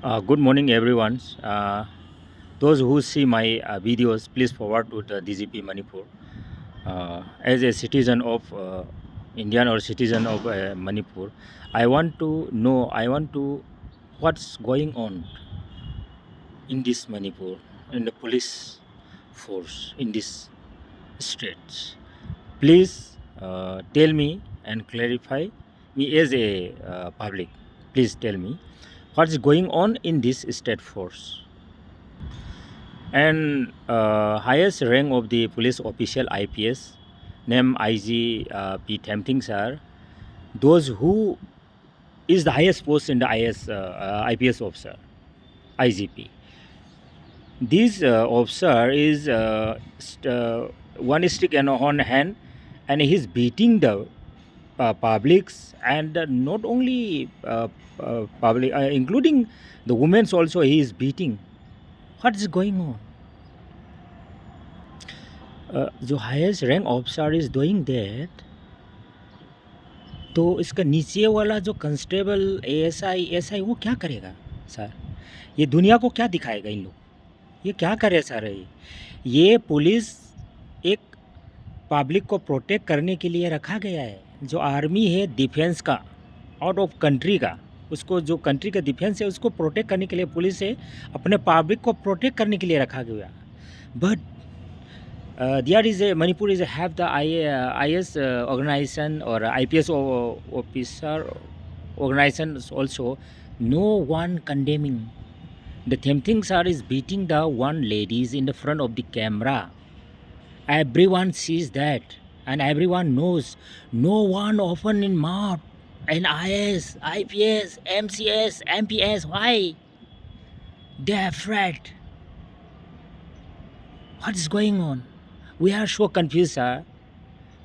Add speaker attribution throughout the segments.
Speaker 1: Good morning, everyone. Those who see my videos, please forward to the DGP Manipur. As a citizen of Indian or citizen of Manipur, I want to know. I want to what's going on in this Manipur, in the police force in this state. Please tell me and clarify me as a public. Please tell me what's going on in this state force. And highest rank of the police official IPS, name IG P. Tempting sir, those who is the highest post in the IPS officer, IGP. This officer is one stick and one hand, and he's beating the publics, and not only public, including the women's also. He is beating. What is going on? जो highest rank officer is doing that, तो इसका नीचे वाला जो constable ASI वो क्या करेगा sir? ये दुनिया को क्या दिखाएगा? इन लोग ये क्या करे सर? ये पुलिस एक पब्लिक को प्रोटेक्ट करने के लिए रखा गया है। जो आर्मी है डिफेंस का, आउट ऑफ कंट्री का, उसको जो कंट्री का डिफेंस है उसको प्रोटेक्ट करने के लिए पुलिस है, अपने पब्लिक को प्रोटेक्ट करने के लिए रखा गया। But there is a Manipur is a have the IS organization or IPS officer organizations also. No one condemning. The tempting sir is beating the one ladies in the front of the camera. Everyone sees that, and everyone knows. No one often in mouth. And IS, IPS, MCS, MPS. Why? They are afraid. What is going on? We are so confused, sir.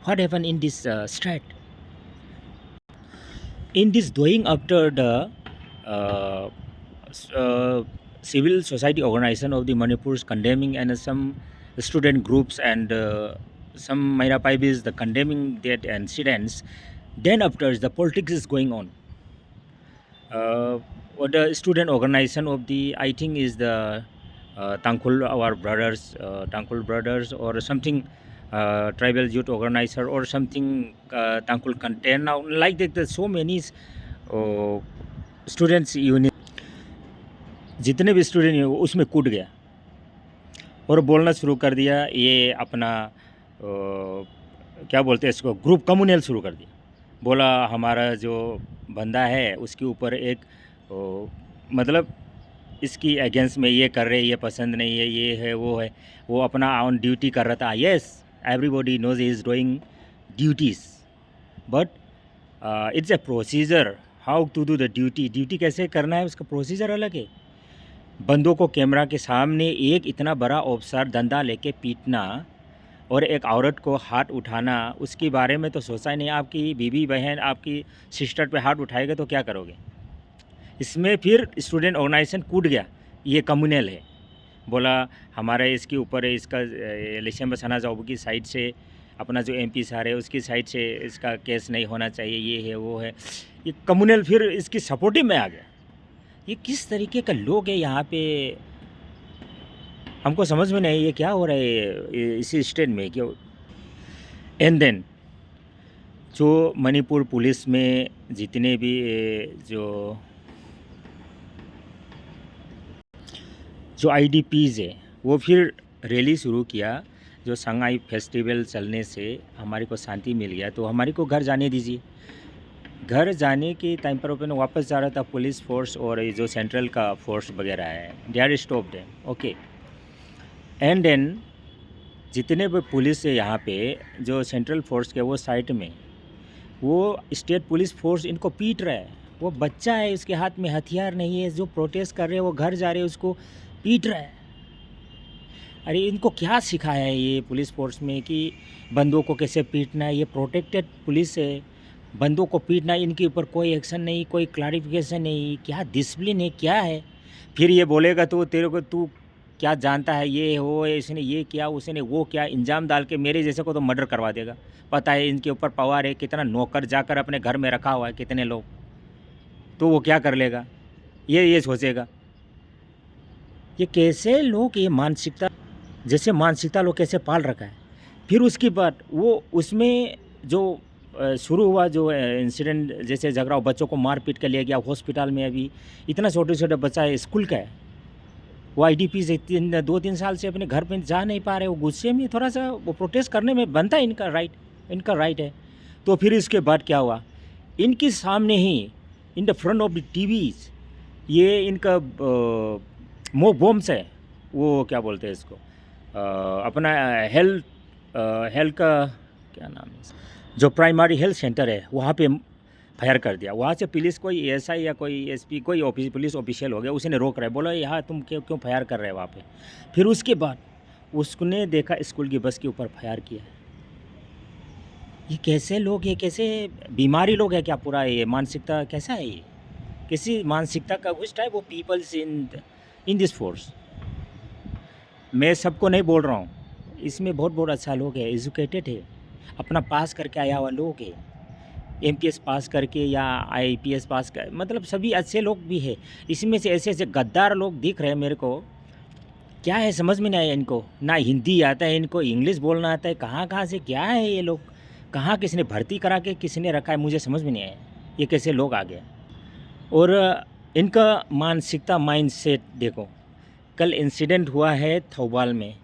Speaker 1: What happened in this strait? In this doing after the uh, civil society organization of the Manipur's condemning, and some student groups and some Maira Paibis the condemning that incidents. Then after the politics is going on. Or the student organization of the, I think is the Tangkul, our brothers, Tangkul brothers, or something tribal youth organizer, or something Tangkul content. Now, like that, there's so many students unit, जितने भी student हैं उसमें कूद गया और बोलना शुरू कर दिया। ये अपना क्या बोलते हैं इसको, ग्रुप कम्युनल शुरू कर दिया। बोला हमारा जो बंदा है उसके ऊपर एक मतलब इसकी अगेंस्ट में ये कर रहे, ये पसंद नहीं है, ये है वो है। वो अपना ऑन ड्यूटी कर रहा था। Yes, everybody knows he is doing duties, but it's a procedure how to do the duty. Duty कैसे करना है उसका प्रोसीजर अलग है। बंदों को कैमरा के सामने एक इतना बड़ा ऑफिसर डंडा लेके पीटना और एक औरत को हाथ उठाना, उसके बारे में तो सोचा ही नहीं। आपकी बीवी बहन आपकी सिस्टर पे हाथ उठाएगा तो क्या करोगे? इसमें फिर स्टूडेंट ऑर्गेनाइजेशन कूद गया। ये कम्युनल है, बोला हमारा इसके ऊपर है, इसका इलेक्शन बसाना जाओ की साइड से अपना जो एमपी सार है उसकी साइड से इसका केस नहीं होना चाहिए, ये है वो है। ये कम्युनल फिर इसकी सपोर्टिव में आ गया। ये किस तरीके का लोग है यहाँ पे, हमको समझ में नहीं ये क्या हो रहा है इसी स्टेट में क्यों। एंड देन जो मणिपुर पुलिस में जितने भी जो आईडीपीज़ है वो फिर रैली शुरू किया। जो संगाई फेस्टिवल चलने से हमारे को शांति मिल गया, तो हमारे को घर जाने दीजिए। घर जाने के टाइम पर ओपन वापस जा रहा था पुलिस फोर्स और ये जो सेंट्रल का फोर्स वगैरह है, दे आर स्टॉप्ड है। ओके, एंड देन जितने भी पुलिस है यहाँ पे, जो सेंट्रल फोर्स के वो साइड में, वो स्टेट पुलिस फोर्स इनको पीट रहा है। वो बच्चा है, उसके हाथ में हथियार नहीं है, जो प्रोटेस्ट कर रहे हैं वो घर जा रहे हैं उसको पीट रहा है। अरे इनको क्या सिखाया है ये पुलिस फोर्स में कि बंदों को कैसे पीटना है? ये प्रोटेक्टेड पुलिस है, बंदों को पीटना, इनके ऊपर कोई एक्शन नहीं, कोई क्लैरिफिकेशन नहीं। क्या डिसिप्लिन है, क्या है? फिर ये बोलेगा तो तेरे को तू क्या जानता है, ये हो इसने ये किया उसने वो क्या, इंजाम डाल के मेरे जैसे को तो मर्डर करवा देगा। पता है इनके ऊपर पावर है, कितना नौकर जाकर अपने घर में रखा हुआ है कितने लोग, तो वो क्या कर लेगा, ये सोचेगा। ये कैसे लोग ये मानसिकता, जैसे मानसिकता लोग कैसे पाल रखा है। फिर उसके बाद वो उसमें जो शुरू हुआ जो इंसिडेंट, जैसे झगड़ा, बच्चों को मार पीट कर लिया गया हॉस्पिटल में। अभी इतना छोटे-छोटे बच्चा है, स्कूल का है, वो आईडीपी से 2-3 साल से अपने घर पे जा नहीं पा रहे। वो गुस्से में थोड़ा-सा वो प्रोटेस्ट करने में बनता है, इनका राइट है। तो फिर इसके बाद क्या हुआ, इनके सामने ही in the front of the TVs ये इनका मोक बॉम्ब्स है, वो क्या बोलते हैं इसको, अपना हेल्थ हेल्थ का क्या नाम है इसका? जो प्राइमरी हेल्थ सेंटर है वहाँ पे फायर कर दिया। वहाँ से पुलिस, कोई एएसआई या कोई एसपी, कोई पुलिस ऑफिशियल हो गया, उसने रोक रहा है, बोला यहाँ तुम क्यों क्यों फायर कर रहे हो वहाँ पे। फिर उसके बाद उसने देखा स्कूल की बस के ऊपर फायर किया है। ये कैसे लोग, ये कैसे बीमारी लोग हैं क्या? पूरा ये मानसिकता कैसा है ये? किसी मानसिकता का घुस है वो पीपल्स इन दिस फोर्स। मैं सबको नहीं बोल रहा हूँ, इसमें बहुत बहुत अच्छा लोग है, एजुकेटेड है, अपना पास करके आया हुआ लोग है, एमपीएस पास करके या आईपीएस पास कर, मतलब सभी अच्छे लोग भी है। इसमें से ऐसे ऐसे गद्दार लोग दिख रहे हैं मेरे को, क्या है समझ में नहीं आया इनको, ना हिंदी आता है इनको, इंग्लिश बोलना आता है, कहाँ कहाँ से क्या है ये लोग, कहाँ किसने भर्ती करा के किसने रखा है, मुझे समझ में नहीं आया ये कैसे लोग आ गए। और इनका मानसिकता, माइंडसेट देखो, कल इंसिडेंट हुआ है थौबाल में,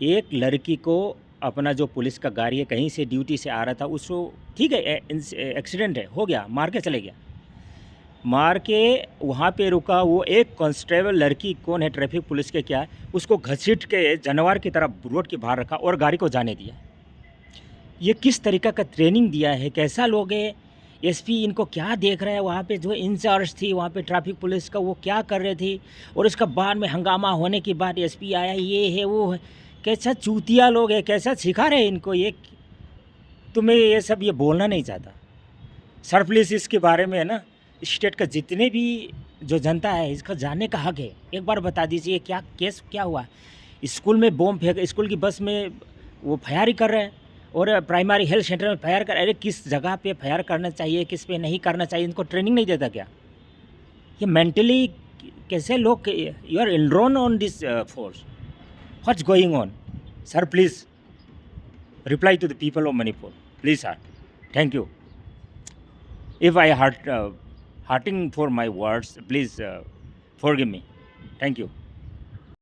Speaker 1: एक लड़की को अपना जो पुलिस का गाड़ी है, कहीं से ड्यूटी से आ रहा था, उसको ठीक है एक्सीडेंट है, हो गया, मार के चले गया, मार के वहाँ पे रुका। वो एक कांस्टेबल लड़की कौन है, ट्रैफिक पुलिस के क्या है, उसको घसीट के जानवर की तरह रोड के बाहर रखा और गाड़ी को जाने दिया। ये किस तरीका का ट्रेनिंग दिया है, कैसा लोग है? एसपी इनको क्या देख रहा है? वहाँ पे जो इंचार्ज थी वहाँ पे ट्रैफिक पुलिस का, वो क्या कर रहे थे? और इसका बाद में हंगामा होने के बाद एसपी आया, ये है वो है, कैसा चूतिया लोग है, कैसा सिखा रहे हैं इनको ये। तुम्हें ये सब ये बोलना नहीं चाहता सर, प्लीज़ इसके बारे में है ना, स्टेट का जितने भी जो जनता है इसका जानने का हक है। एक बार बता दीजिए क्या केस क्या हुआ। स्कूल में बॉम्ब फेंक, स्कूल की बस में वो फायर कर रहे हैं, और प्राइमरी हेल्थ सेंटर में फायर कर। अरे किस जगह पे फायर करना चाहिए, किस पे नहीं करना चाहिए, इनको ट्रेनिंग नहीं देता क्या? ये मेंटली कैसे लोग, you are Enron on this force, what's going on? Sir please reply to the people of Manipur, please sir, thank you. If I hurting for my words, please forgive me, thank you.